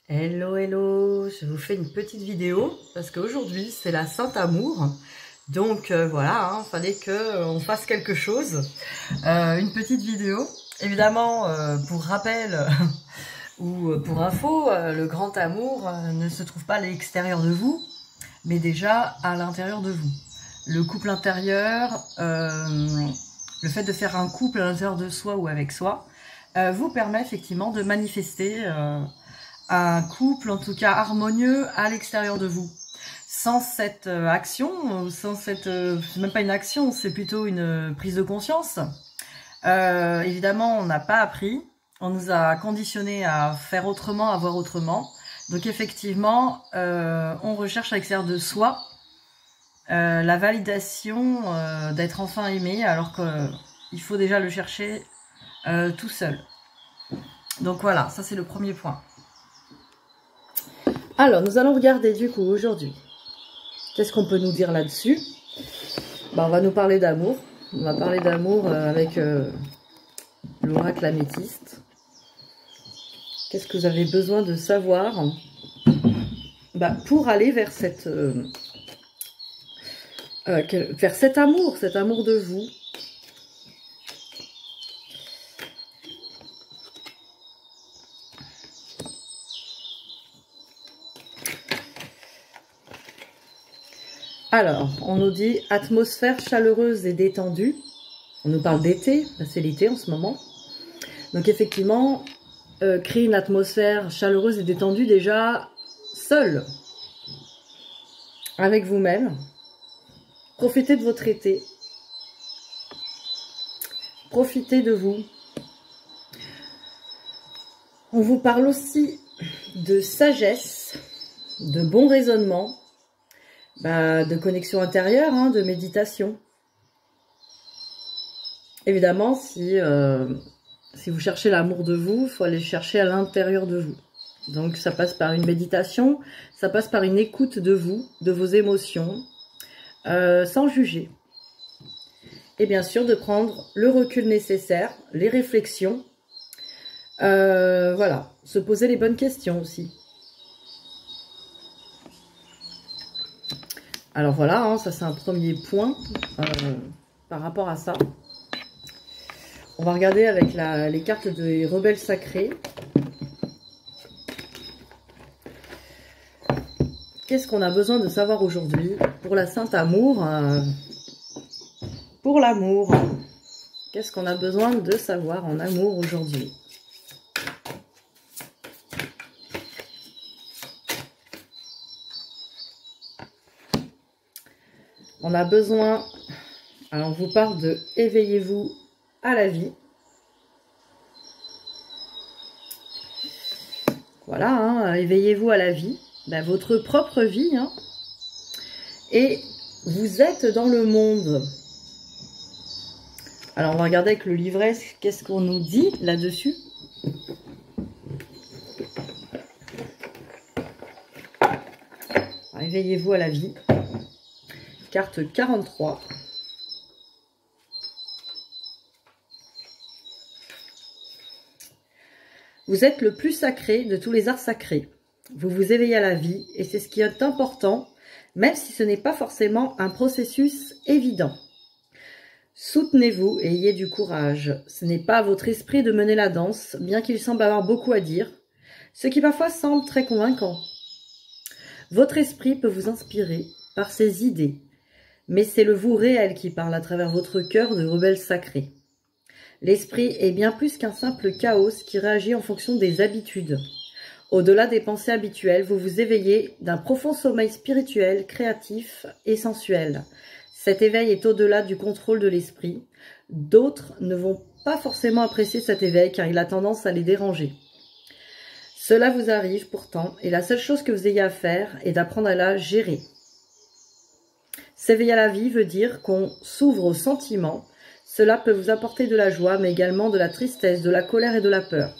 Hello, hello, je vous fais une petite vidéo parce qu'aujourd'hui c'est la Saint-Amour. Donc voilà, fallait qu'on fasse quelque chose. Une petite vidéo. Évidemment, pour rappel ou pour info, le grand amour ne se trouve pas à l'extérieur de vous, mais déjà à l'intérieur de vous. Le couple intérieur, le fait de faire un couple à l'intérieur de soi ou avec soi, vous permet effectivement de manifester un couple, en tout cas harmonieux, à l'extérieur de vous. Sans cette action, sans cette, c'est même pas une action, c'est plutôt une prise de conscience. Évidemment, on n'a pas appris, on nous a conditionnés à faire autrement, à voir autrement. Donc effectivement, on recherche à l'extérieur de soi la validation d'être enfin aimé, alors qu'il faut déjà le chercher tout seul. Donc voilà, ça c'est le premier point. Alors, nous allons regarder du coup aujourd'hui, qu'est-ce qu'on peut nous dire là-dessus? On va nous parler d'amour. On va parler d'amour avec l'oracle améthyste. Qu'est-ce que vous avez besoin de savoir pour aller vers cet amour de vous. Alors, on nous dit atmosphère chaleureuse et détendue. On nous parle d'été, c'est l'été en ce moment. Donc effectivement, créer une atmosphère chaleureuse et détendue déjà seul, avec vous-même. Profitez de votre été. Profitez de vous. On vous parle aussi de sagesse, de bon raisonnement. De connexion intérieure, de méditation. Évidemment, si vous cherchez l'amour de vous, il faut aller chercher à l'intérieur de vous. Donc ça passe par une méditation, ça passe par une écoute de vous, de vos émotions, sans juger. Et bien sûr, de prendre le recul nécessaire, les réflexions. Voilà, se poser les bonnes questions aussi. Alors voilà, ça c'est un premier point par rapport à ça. On va regarder avec les cartes des rebelles sacrés. Qu'est-ce qu'on a besoin de savoir aujourd'hui pour la Sainte Amour, pour l'amour? Qu'est-ce qu'on a besoin de savoir en amour aujourd'hui? On a besoin, alors on vous parle de éveillez-vous à la vie. Voilà, éveillez-vous à la vie, votre propre vie. Et vous êtes dans le monde. Alors on va regarder avec le livret, qu'est-ce qu'on nous dit là-dessus. Éveillez-vous à la vie. Carte 43. Vous êtes le plus sacré de tous les arts sacrés. Vous vous éveillez à la vie et c'est ce qui est important, même si ce n'est pas forcément un processus évident. Soutenez-vous et ayez du courage. Ce n'est pas à votre esprit de mener la danse, bien qu'il semble avoir beaucoup à dire, ce qui parfois semble très convaincant. Votre esprit peut vous inspirer par ses idées, mais c'est le vous réel qui parle à travers votre cœur de rebelle sacré. L'esprit est bien plus qu'un simple chaos qui réagit en fonction des habitudes. Au-delà des pensées habituelles, vous vous éveillez d'un profond sommeil spirituel, créatif et sensuel. Cet éveil est au-delà du contrôle de l'esprit. D'autres ne vont pas forcément apprécier cet éveil car il a tendance à les déranger. Cela vous arrive pourtant et la seule chose que vous ayez à faire est d'apprendre à la gérer. S'éveiller à la vie veut dire qu'on s'ouvre aux sentiments. Cela peut vous apporter de la joie, mais également de la tristesse, de la colère et de la peur.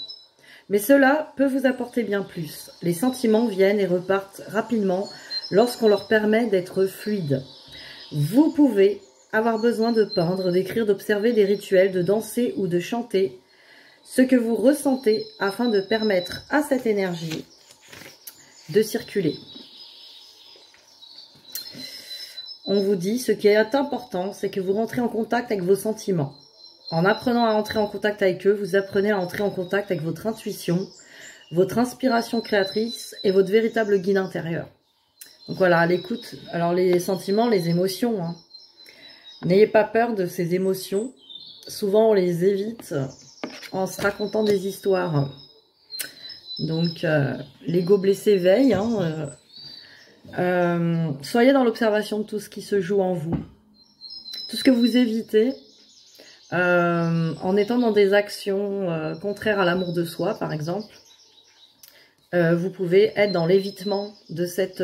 Mais cela peut vous apporter bien plus. Les sentiments viennent et repartent rapidement lorsqu'on leur permet d'être fluides. Vous pouvez avoir besoin de peindre, d'écrire, d'observer des rituels, de danser ou de chanter ce que vous ressentez afin de permettre à cette énergie de circuler. On vous dit, ce qui est important, c'est que vous rentrez en contact avec vos sentiments. En apprenant à entrer en contact avec eux, vous apprenez à entrer en contact avec votre intuition, votre inspiration créatrice et votre véritable guide intérieur. Donc voilà, à l'écoute. Alors les sentiments, les émotions, hein. N'ayez pas peur de ces émotions. Souvent, on les évite en se racontant des histoires. Donc, l'ego blessé veille, hein. Soyez dans l'observation de tout ce qui se joue en vous. Tout ce que vous évitez, en étant dans des actions contraires à l'amour de soi, par exemple, vous pouvez être dans l'évitement de cette...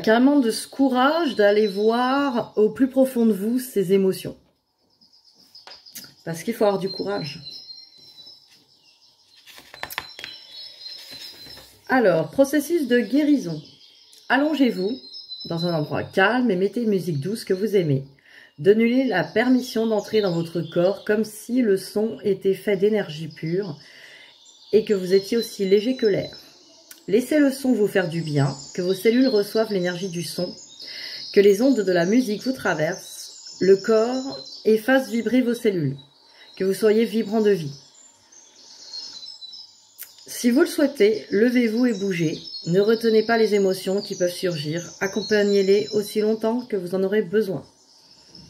carrément de ce courage d'aller voir au plus profond de vous ces émotions. Parce qu'il faut avoir du courage. Alors, processus de guérison. Allongez-vous dans un endroit calme et mettez une musique douce que vous aimez. Donnez-lui la permission d'entrer dans votre corps comme si le son était fait d'énergie pure et que vous étiez aussi léger que l'air. Laissez le son vous faire du bien, que vos cellules reçoivent l'énergie du son, que les ondes de la musique vous traversent, le corps et fassent vibrer vos cellules, que vous soyez vibrant de vie. Si vous le souhaitez, levez-vous et bougez. Ne retenez pas les émotions qui peuvent surgir. Accompagnez-les aussi longtemps que vous en aurez besoin.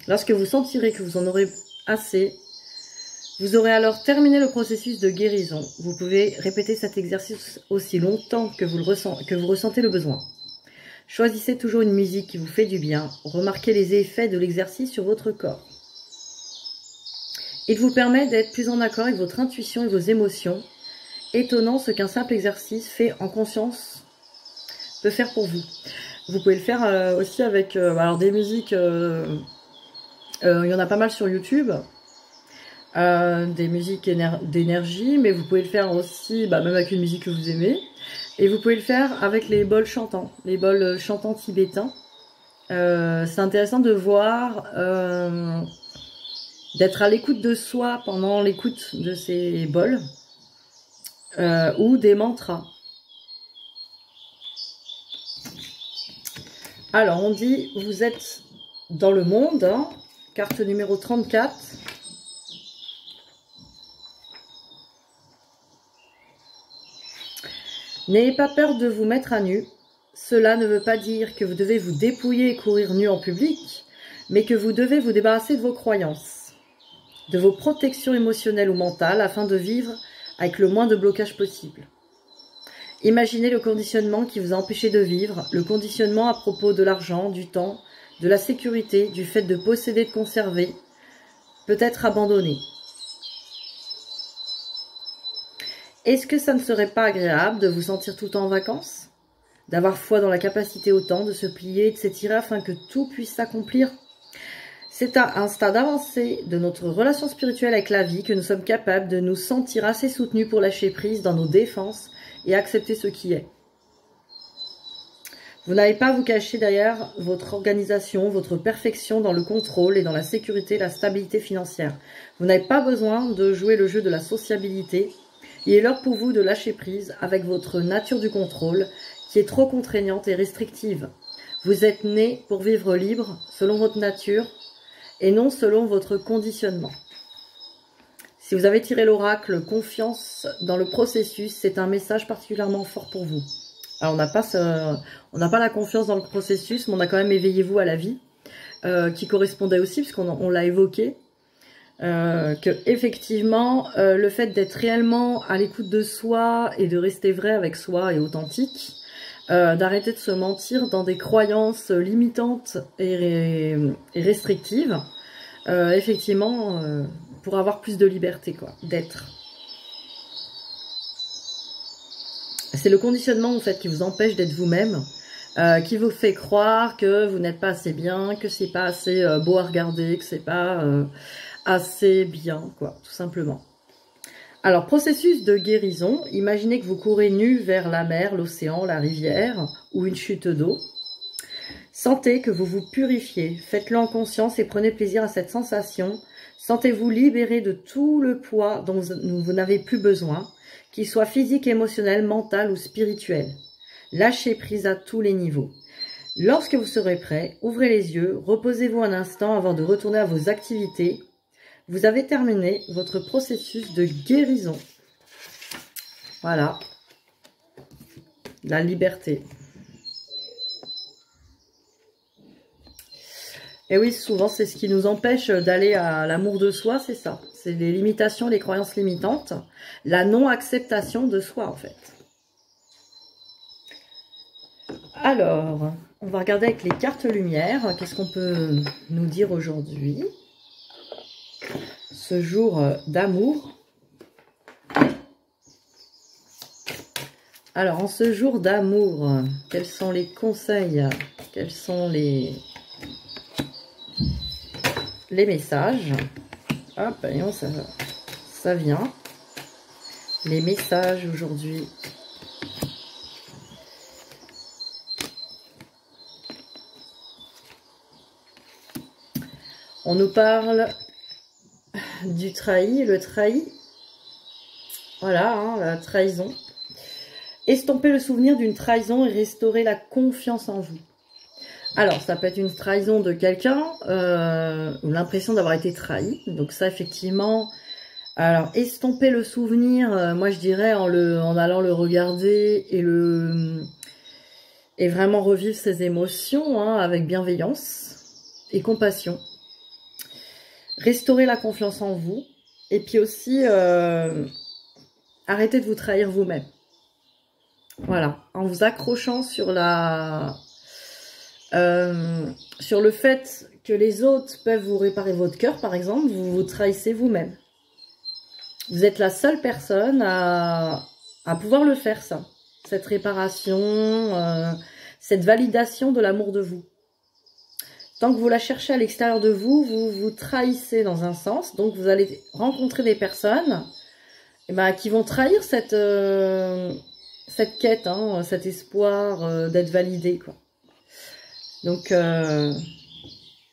Lorsque vous sentirez que vous en aurez assez, vous aurez alors terminé le processus de guérison. Vous pouvez répéter cet exercice aussi longtemps que vous ressentez le besoin. Choisissez toujours une musique qui vous fait du bien. Remarquez les effets de l'exercice sur votre corps. Il vous permet d'être plus en accord avec votre intuition et vos émotions. Étonnant ce qu'un simple exercice fait en conscience peut faire pour vous. Vous pouvez le faire aussi avec alors des musiques, il y en a pas mal sur YouTube, des musiques d'énergie, mais vous pouvez le faire aussi même avec une musique que vous aimez. Et vous pouvez le faire avec les bols chantants, tibétains. C'est intéressant de voir, d'être à l'écoute de soi pendant l'écoute de ces bols. Ou des mantras. Alors, on dit, vous êtes dans le monde, hein, carte numéro 34. N'ayez pas peur de vous mettre à nu. Cela ne veut pas dire que vous devez vous dépouiller et courir nu en public, mais que vous devez vous débarrasser de vos croyances, de vos protections émotionnelles ou mentales afin de vivre avec le moins de blocage possible. Imaginez le conditionnement qui vous a empêché de vivre, le conditionnement à propos de l'argent, du temps, de la sécurité, du fait de posséder, de conserver, peut-être abandonné. Est-ce que ça ne serait pas agréable de vous sentir tout le temps en vacances? D'avoir foi dans la capacité au temps, de se plier et de s'étirer afin que tout puisse s'accomplir? C'est à un stade avancé de notre relation spirituelle avec la vie que nous sommes capables de nous sentir assez soutenus pour lâcher prise dans nos défenses et accepter ce qui est. Vous n'avez pas à vous cacher derrière votre organisation, votre perfection dans le contrôle et dans la sécurité, la stabilité financière. Vous n'avez pas besoin de jouer le jeu de la sociabilité. Il est l'heure pour vous de lâcher prise avec votre nature du contrôle qui est trop contraignante et restrictive. Vous êtes né pour vivre libre selon votre nature et non selon votre conditionnement. Si vous avez tiré l'oracle confiance dans le processus, c'est un message particulièrement fort pour vous. Alors on n'a pas la confiance dans le processus, mais on a quand même éveillé vous à la vie, qui correspondait aussi, puisqu'on l'a évoqué, que effectivement le fait d'être réellement à l'écoute de soi et de rester vrai avec soi et authentique, d'arrêter de se mentir dans des croyances limitantes et restrictives, effectivement, pour avoir plus de liberté, quoi, d'être. C'est le conditionnement, en fait, qui vous empêche d'être vous-même, qui vous fait croire que vous n'êtes pas assez bien, que c'est pas assez beau à regarder, que c'est pas assez bien, quoi, tout simplement. Alors, processus de guérison, imaginez que vous courez nu vers la mer, l'océan, la rivière ou une chute d'eau. Sentez que vous vous purifiez, faites-le en conscience et prenez plaisir à cette sensation. Sentez-vous libéré de tout le poids dont vous n'avez plus besoin. qu'il soit physique, émotionnel, mental ou spirituel. Lâchez prise à tous les niveaux. Lorsque vous serez prêt, ouvrez les yeux, reposez-vous un instant avant de retourner à vos activités. Vous avez terminé votre processus de guérison. Voilà. La liberté. Et oui, souvent, c'est ce qui nous empêche d'aller à l'amour de soi, c'est ça. C'est les limitations, les croyances limitantes, la non-acceptation de soi, en fait. Alors, on va regarder avec les cartes lumière. Qu'est-ce qu'on peut nous dire aujourd'hui? Ce jour d'amour. Alors, en ce jour d'amour, quels sont les conseils? Quels sont les messages? Hop, voyons, ça vient. Les messages aujourd'hui. On nous parle du trahi, le trahi. Voilà, hein, la trahison. Estomper le souvenir d'une trahison et restaurer la confiance en vous. Alors, ça peut être une trahison de quelqu'un, ou l'impression d'avoir été trahi. Donc ça, effectivement, alors estomper le souvenir, moi je dirais en allant le regarder et vraiment revivre ses émotions hein, avec bienveillance et compassion. Restaurer la confiance en vous. Et puis aussi, arrêtez de vous trahir vous-même. Voilà, en vous accrochant sur sur le fait que les autres peuvent vous réparer votre cœur, par exemple, vous vous trahissez vous-même. Vous êtes la seule personne à pouvoir le faire, ça. Cette réparation, cette validation de l'amour de vous. Tant que vous la cherchez à l'extérieur de vous, vous vous trahissez dans un sens. Donc, vous allez rencontrer des personnes qui vont trahir cette quête, hein, cet espoir d'être validé, quoi. Donc, il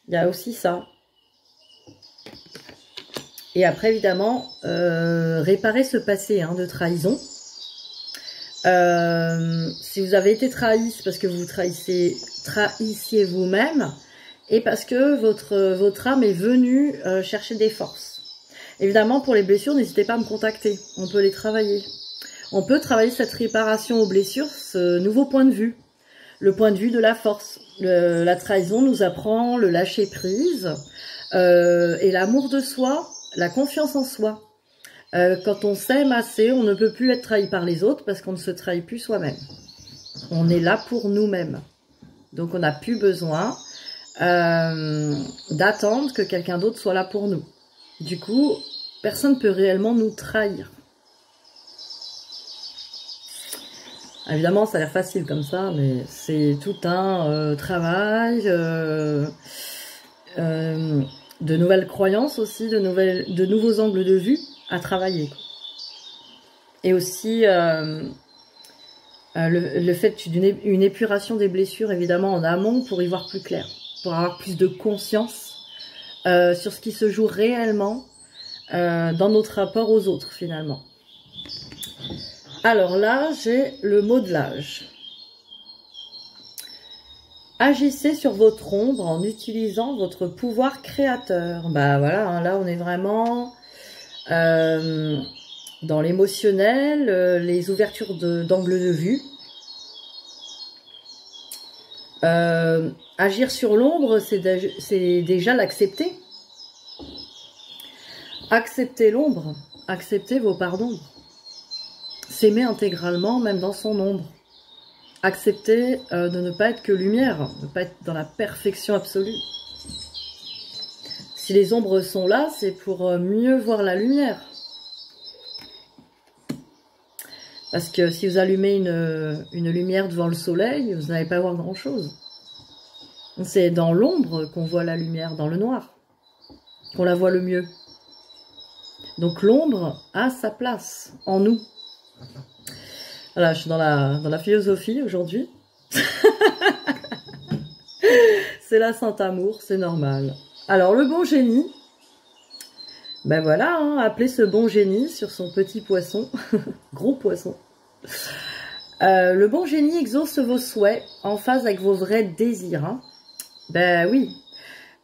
y a aussi ça. Et après, évidemment, réparer ce passé hein, de trahison. Si vous avez été trahi, c'est parce que vous trahissiez vous-même et parce que votre âme est venue chercher des forces. Évidemment, pour les blessures, n'hésitez pas à me contacter. On peut les travailler. On peut travailler cette réparation aux blessures, ce nouveau point de vue. Le point de vue de la force. La trahison nous apprend le lâcher prise et l'amour de soi, la confiance en soi. Quand on s'aime assez, on ne peut plus être trahi par les autres parce qu'on ne se trahit plus soi-même. On est là pour nous-mêmes. Donc on n'a plus besoin d'attendre que quelqu'un d'autre soit là pour nous. Du coup, personne ne peut réellement nous trahir. Évidemment, ça a l'air facile comme ça, mais c'est tout un travail, de nouvelles croyances aussi, de nouveaux angles de vue à travailler. Et aussi le fait d'une épuration des blessures, évidemment, en amont pour y voir plus clair, pour avoir plus de conscience sur ce qui se joue réellement dans notre rapport aux autres, finalement. Alors là, j'ai le modelage. Agissez sur votre ombre en utilisant votre pouvoir créateur. Bah voilà, hein, là on est vraiment dans l'émotionnel, les ouvertures d'angle de vue. Agir sur l'ombre, c'est déjà l'accepter. Accepter l'ombre, accepter vos parts d'ombre. S'aimer intégralement, même dans son ombre. Accepter de ne pas être que lumière, de ne pas être dans la perfection absolue. Si les ombres sont là, c'est pour mieux voir la lumière. Parce que si vous allumez une lumière devant le soleil, vous n'allez pas voir grand-chose. C'est dans l'ombre qu'on voit la lumière, dans le noir, qu'on la voit le mieux. Donc l'ombre a sa place en nous. Voilà, je suis dans la philosophie aujourd'hui. C'est la Saint-Amour, c'est normal. Alors, le bon génie, Ben voilà, hein, appelez ce bon génie sur son petit poisson, gros poisson. Le bon génie exauce vos souhaits en phase avec vos vrais désirs. Hein. Ben oui,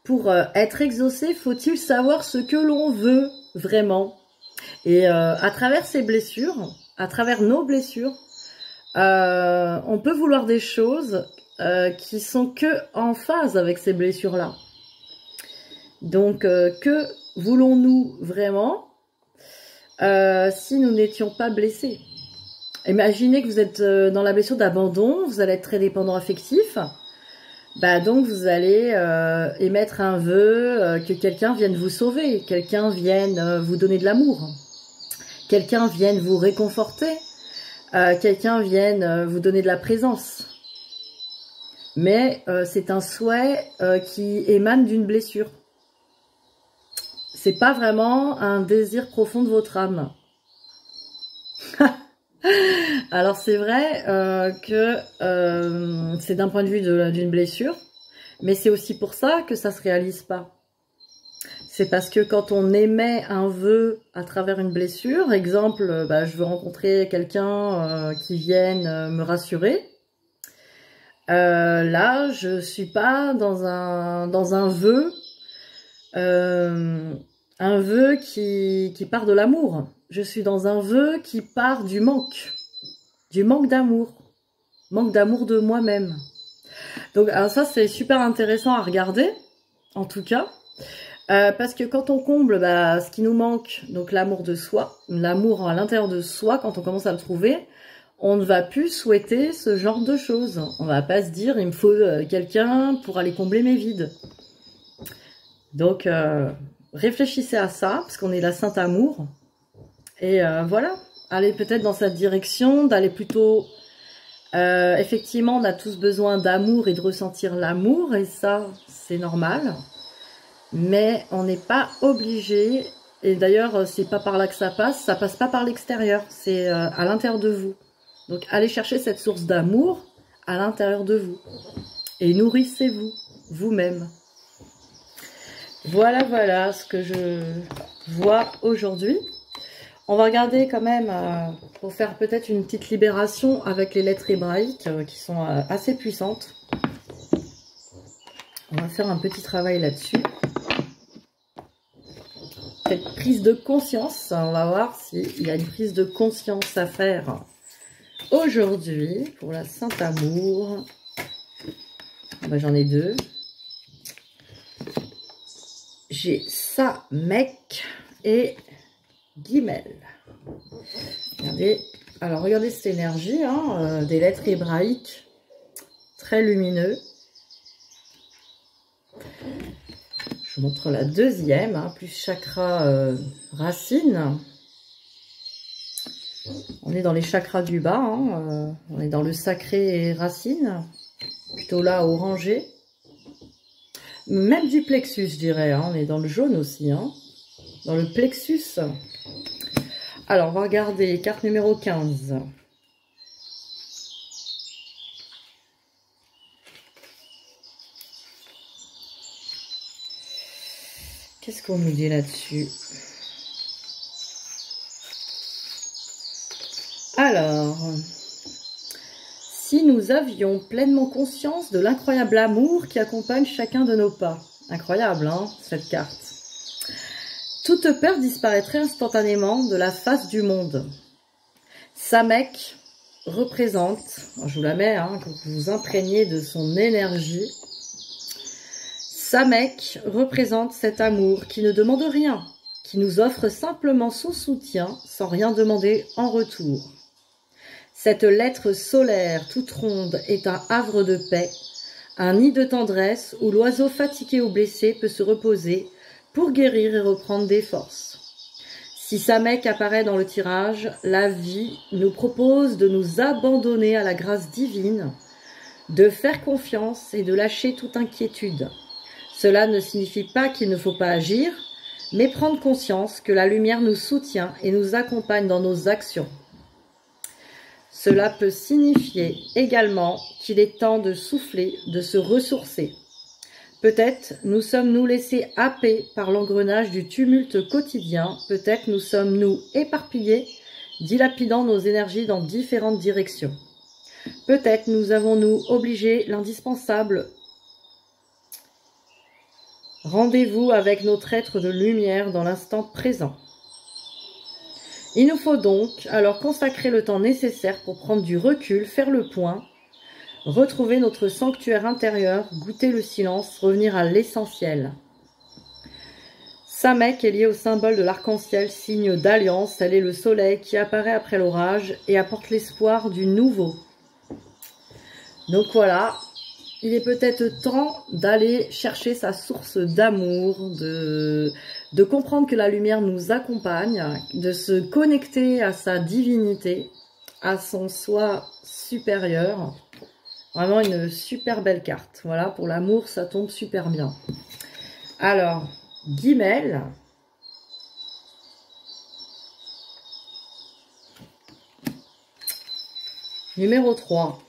pour être exaucé, faut-il savoir ce que l'on veut vraiment. Et à travers ces blessures, à travers nos blessures, on peut vouloir des choses qui sont que en phase avec ces blessures-là. Donc, que voulons-nous vraiment si nous n'étions pas blessés? Imaginez que vous êtes dans la blessure d'abandon, vous allez être très dépendant affectif. Bah donc vous allez émettre un vœu que quelqu'un vienne vous sauver, quelqu'un vienne vous donner de l'amour, quelqu'un vienne vous réconforter, quelqu'un vienne vous donner de la présence. Mais c'est un souhait qui émane d'une blessure. C'est pas vraiment un désir profond de votre âme. Alors c'est vrai que c'est d'un point de vue d'une blessure, mais c'est aussi pour ça que ça se réalise pas. C'est parce que quand on émet un vœu à travers une blessure, exemple, bah, je veux rencontrer quelqu'un qui vienne me rassurer, là je suis pas dans un vœu qui part de l'amour. Je suis dans un vœu qui part du manque d'amour de moi-même. Donc alors ça c'est super intéressant à regarder, en tout cas, parce que quand on comble ce qui nous manque, donc l'amour de soi, l'amour à l'intérieur de soi, quand on commence à le trouver, on ne va plus souhaiter ce genre de choses. On va pas se dire il me faut quelqu'un pour aller combler mes vides. Donc réfléchissez à ça, parce qu'on est la Sainte Amour. Et voilà, allez peut-être dans cette direction, d'aller plutôt... effectivement, on a tous besoin d'amour et de ressentir l'amour, et ça, c'est normal. Mais on n'est pas obligé, et d'ailleurs, c'est pas par là que ça passe pas par l'extérieur, c'est à l'intérieur de vous. Donc allez chercher cette source d'amour à l'intérieur de vous. Et nourrissez-vous, vous-même. Voilà ce que je vois aujourd'hui. On va regarder quand même, pour faire peut-être une petite libération avec les lettres hébraïques qui sont assez puissantes. On va faire un petit travail là-dessus. Cette prise de conscience, on va voir s'il y a une prise de conscience à faire aujourd'hui pour la Sainte Amour. Ben, j'en ai deux. J'ai Samek et Guimel. Regardez, alors regardez cette énergie, hein, des lettres hébraïques très lumineux. Je vous montre la deuxième, hein, plus chakra racine. On est dans les chakras du bas, hein, on est dans le sacré et racine, plutôt là orangé. Même du plexus, je dirais, hein, on est dans le jaune aussi, hein, dans le plexus. Alors, on va regarder carte numéro 15. Qu'est-ce qu'on nous dit là-dessus? Alors, si nous avions pleinement conscience de l'incroyable amour qui accompagne chacun de nos pas. Incroyable, hein, cette carte. Toute peur disparaîtrait instantanément de la face du monde. Samek représente, je vous la mets, hein, que vous vous imprégniez de son énergie. Samek représente cet amour qui ne demande rien, qui nous offre simplement son soutien sans rien demander en retour. Cette lettre solaire toute ronde est un havre de paix, un nid de tendresse où l'oiseau fatigué ou blessé peut se reposer pour guérir et reprendre des forces. Si Samek apparaît dans le tirage, la vie nous propose de nous abandonner à la grâce divine, de faire confiance et de lâcher toute inquiétude. Cela ne signifie pas qu'il ne faut pas agir, mais prendre conscience que la lumière nous soutient et nous accompagne dans nos actions. Cela peut signifier également qu'il est temps de souffler, de se ressourcer. Peut-être nous sommes-nous laissés happer par l'engrenage du tumulte quotidien. Peut-être nous sommes-nous éparpillés, dilapidant nos énergies dans différentes directions. Peut-être nous avons-nous obligé l'indispensable rendez-vous avec notre être de lumière dans l'instant présent. Il nous faut donc alors consacrer le temps nécessaire pour prendre du recul, faire le point, retrouver notre sanctuaire intérieur, goûter le silence, revenir à l'essentiel. Samek est lié au symbole de l'arc-en-ciel, signe d'alliance. Elle est le soleil qui apparaît après l'orage et apporte l'espoir du nouveau. Donc voilà, il est peut-être temps d'aller chercher sa source d'amour, de comprendre que la lumière nous accompagne, de se connecter à sa divinité, à son soi supérieur. Vraiment une super belle carte. Voilà, pour l'amour, ça tombe super bien. Alors, Guimel. Numéro 3.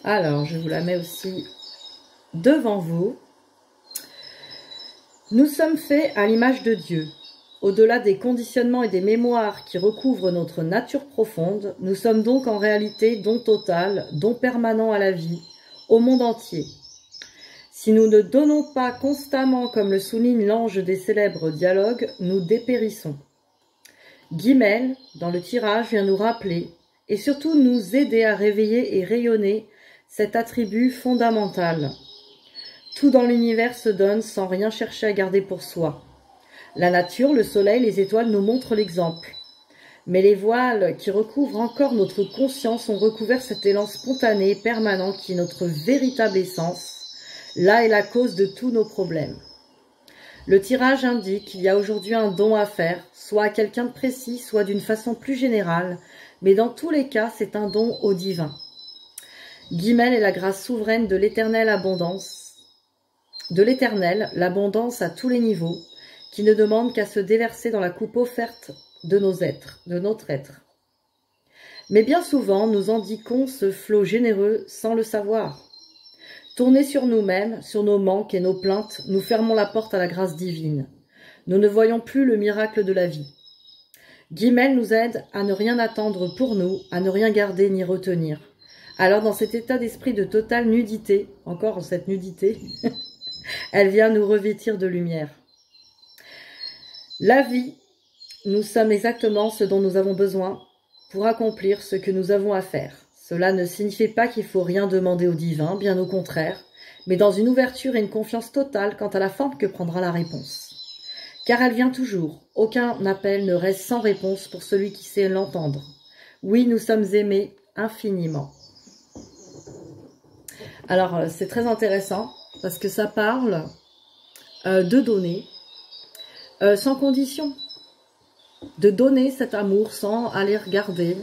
Alors, je vous la mets aussi devant vous. Nous sommes faits à l'image de Dieu. Au-delà des conditionnements et des mémoires qui recouvrent notre nature profonde, nous sommes donc en réalité don total, don permanent à la vie, au monde entier. Si nous ne donnons pas constamment, comme le souligne l'ange des célèbres dialogues, nous dépérissons. Guimel, dans le tirage, vient nous rappeler et surtout nous aider à réveiller et rayonner cet attribut fondamental. Tout dans l'univers se donne sans rien chercher à garder pour soi. La nature, le soleil, les étoiles nous montrent l'exemple. Mais les voiles qui recouvrent encore notre conscience ont recouvert cet élan spontané et permanent qui est notre véritable essence. Là est la cause de tous nos problèmes. Le tirage indique qu'il y a aujourd'hui un don à faire, soit à quelqu'un de précis, soit d'une façon plus générale, mais dans tous les cas, c'est un don au divin. Guimel est la grâce souveraine de l'éternelle abondance, l'abondance à tous les niveaux, qui ne demande qu'à se déverser dans la coupe offerte de notre être. Mais bien souvent, nous indiquons ce flot généreux sans le savoir. Tournés sur nous-mêmes, sur nos manques et nos plaintes, nous fermons la porte à la grâce divine. Nous ne voyons plus le miracle de la vie. Guimel nous aide à ne rien attendre pour nous, à ne rien garder ni retenir. Alors dans cet état d'esprit de totale nudité, encore cette nudité, elle vient nous revêtir de lumière. La vie, nous sommes exactement ce dont nous avons besoin pour accomplir ce que nous avons à faire. Cela ne signifie pas qu'il faut rien demander au divin, bien au contraire, mais dans une ouverture et une confiance totale quant à la forme que prendra la réponse. Car elle vient toujours. Aucun appel ne reste sans réponse pour celui qui sait l'entendre. Oui, nous sommes aimés infiniment. Alors, c'est très intéressant parce que ça parle de donner sans condition. De donner cet amour sans aller regarder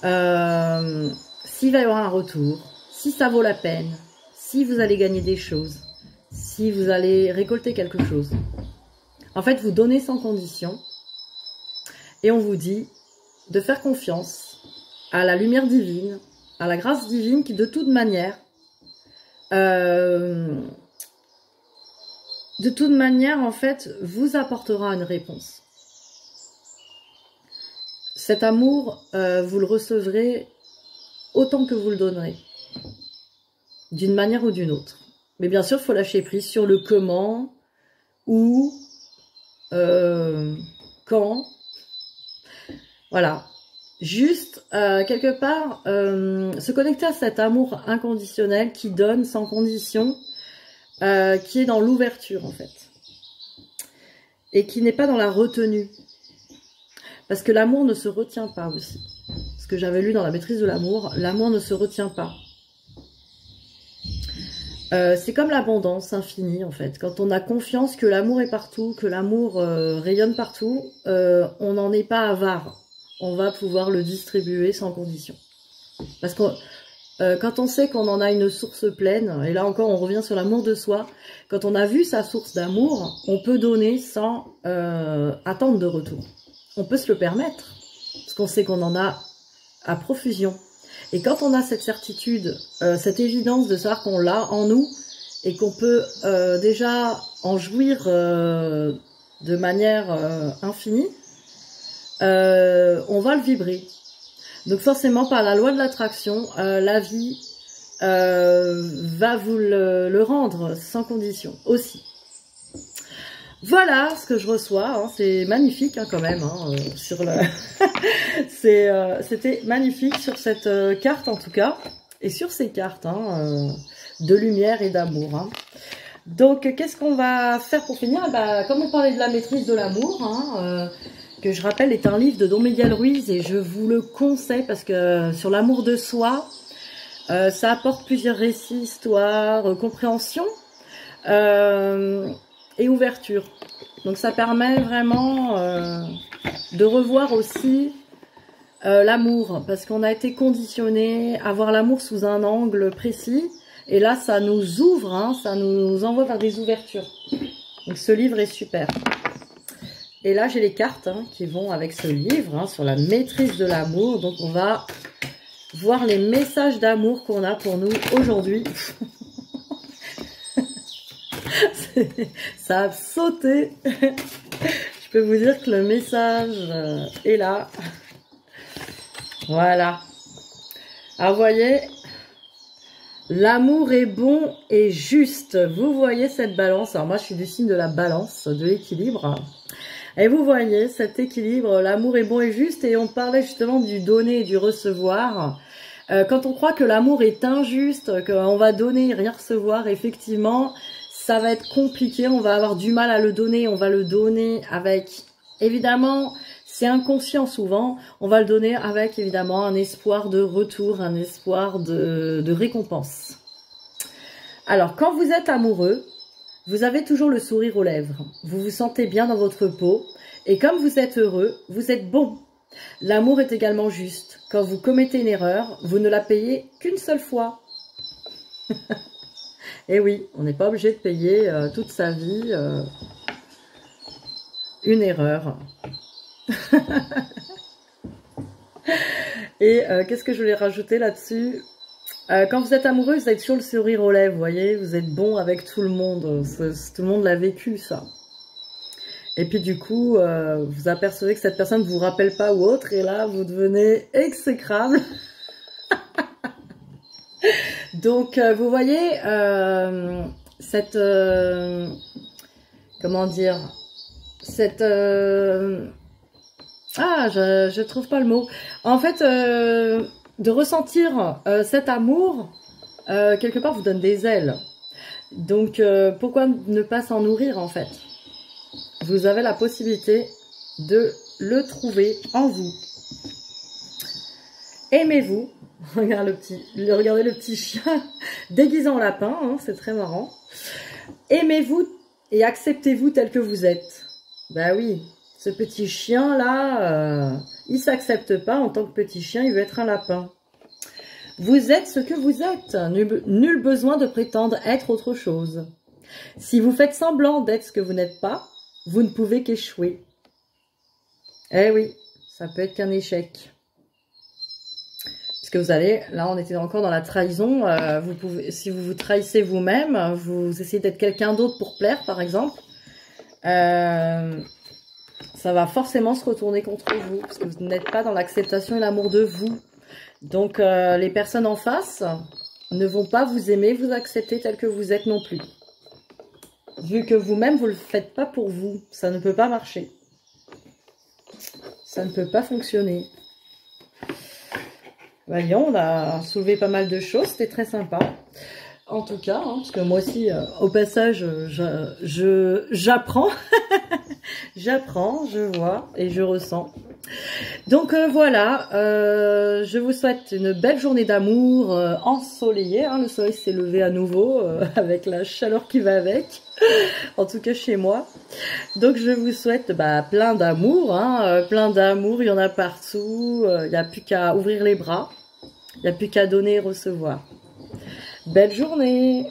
s'il va y avoir un retour, si ça vaut la peine, si vous allez gagner des choses, si vous allez récolter quelque chose. En fait, vous donnez sans condition et on vous dit de faire confiance à la lumière divine, à la grâce divine qui de toute manière en fait, vous apportera une réponse. Cet amour, vous le recevrez autant que vous le donnerez, d'une manière ou d'une autre. Mais bien sûr, il faut lâcher prise sur le comment, où, quand. Voilà. Juste, quelque part, se connecter à cet amour inconditionnel qui donne sans condition, qui est dans l'ouverture en fait. Et qui n'est pas dans la retenue. Parce que l'amour ne se retient pas aussi. Ce que j'avais lu dans la maîtrise de l'amour ne se retient pas. C'est comme l'abondance infinie en fait. Quand on a confiance que l'amour est partout, que l'amour rayonne partout, on n'en est pas avare. On va pouvoir le distribuer sans condition. Parce que quand on sait qu'on en a une source pleine, et là encore on revient sur l'amour de soi, quand on a vu sa source d'amour, on peut donner sans attendre de retour. On peut se le permettre, parce qu'on sait qu'on en a à profusion. Et quand on a cette certitude, cette évidence de savoir qu'on l'a en nous et qu'on peut déjà en jouir de manière infinie, on va le vibrer. Donc forcément, par la loi de l'attraction, la vie va vous le rendre sans condition aussi. Voilà ce que je reçois, hein. C'est magnifique hein, quand même. Hein, sur le... C'était magnifique sur cette carte en tout cas, et sur ces cartes hein, de lumière et d'amour. Hein. Donc qu'est-ce qu'on va faire pour finir? Bah, comme on parlait de la maîtrise de l'amour, hein, que je rappelle est un livre de Don Miguel Ruiz, et je vous le conseille parce que sur l'amour de soi, ça apporte plusieurs récits, histoires, compréhension. Et ouverture. Donc ça permet vraiment de revoir aussi l'amour, parce qu'on a été conditionné à voir l'amour sous un angle précis, et là ça nous ouvre, hein, ça nous envoie vers des ouvertures. Donc ce livre est super. Et là j'ai les cartes hein, qui vont avec ce livre hein, sur la maîtrise de l'amour. Donc on va voir les messages d'amour qu'on a pour nous aujourd'hui. Ça a sauté. Je peux vous dire que le message est là. Voilà. Alors, vous voyez, l'amour est bon et juste. Vous voyez cette balance. Alors, moi, je suis du signe de la balance, de l'équilibre. Et vous voyez cet équilibre. L'amour est bon et juste. Et on parlait justement du donner et du recevoir. Quand on croit que l'amour est injuste, qu'on va donner et rien recevoir, effectivement... ça va être compliqué, on va avoir du mal à le donner, on va le donner avec, évidemment, c'est inconscient souvent, on va le donner avec évidemment un espoir de retour, un espoir de récompense. Alors, quand vous êtes amoureux, vous avez toujours le sourire aux lèvres, vous vous sentez bien dans votre peau, et comme vous êtes heureux, vous êtes bon. L'amour est également juste. Quand vous commettez une erreur, vous ne la payez qu'une seule fois. Et oui, on n'est pas obligé de payer toute sa vie une erreur. Et qu'est-ce que je voulais rajouter là-dessus? Quand vous êtes amoureux, vous avez toujours le sourire aux lèvres, vous voyez, vous êtes bon avec tout le monde. Tout le monde l'a vécu, ça. Et puis du coup, vous apercevez que cette personne ne vous rappelle pas ou autre, et là, vous devenez exécrable. Donc, vous voyez, cette... comment dire? Cette... je trouve pas le mot. En fait, de ressentir cet amour, quelque part, vous donne des ailes. Donc, pourquoi ne pas s'en nourrir, en fait? Vous avez la possibilité de le trouver en vous. Aimez-vous. Regardez le petit chien déguisé en lapin, hein, c'est très marrant. Aimez-vous et acceptez-vous tel que vous êtes. Bah oui, ce petit chien là, il s'accepte pas en tant que petit chien, il veut être un lapin. Vous êtes ce que vous êtes, nul besoin de prétendre être autre chose. Si vous faites semblant d'être ce que vous n'êtes pas, vous ne pouvez qu'échouer. Eh oui, ça peut être qu'un échec. Parce que vous allez, là on était encore dans la trahison, vous pouvez, si vous vous trahissez vous-même, vous essayez d'être quelqu'un d'autre pour plaire par exemple, ça va forcément se retourner contre vous, parce que vous n'êtes pas dans l'acceptation et l'amour de vous. Donc les personnes en face ne vont pas vous aimer, vous accepter tel que vous êtes non plus. Vu que vous-même, vous ne le faites pas pour vous, ça ne peut pas marcher. Ça ne peut pas fonctionner. Voyons, on a soulevé pas mal de choses, c'était très sympa. En tout cas, hein, parce que moi aussi, au passage, j'apprends. J'apprends, je vois et je ressens. Donc voilà, je vous souhaite une belle journée d'amour ensoleillée. Hein, le soleil s'est levé à nouveau avec la chaleur qui va avec. En tout cas chez moi. Donc je vous souhaite plein d'amour. Hein, plein d'amour, il y en a partout. Il n'y a plus qu'à ouvrir les bras. Il n'y a plus qu'à donner et recevoir. Belle journée!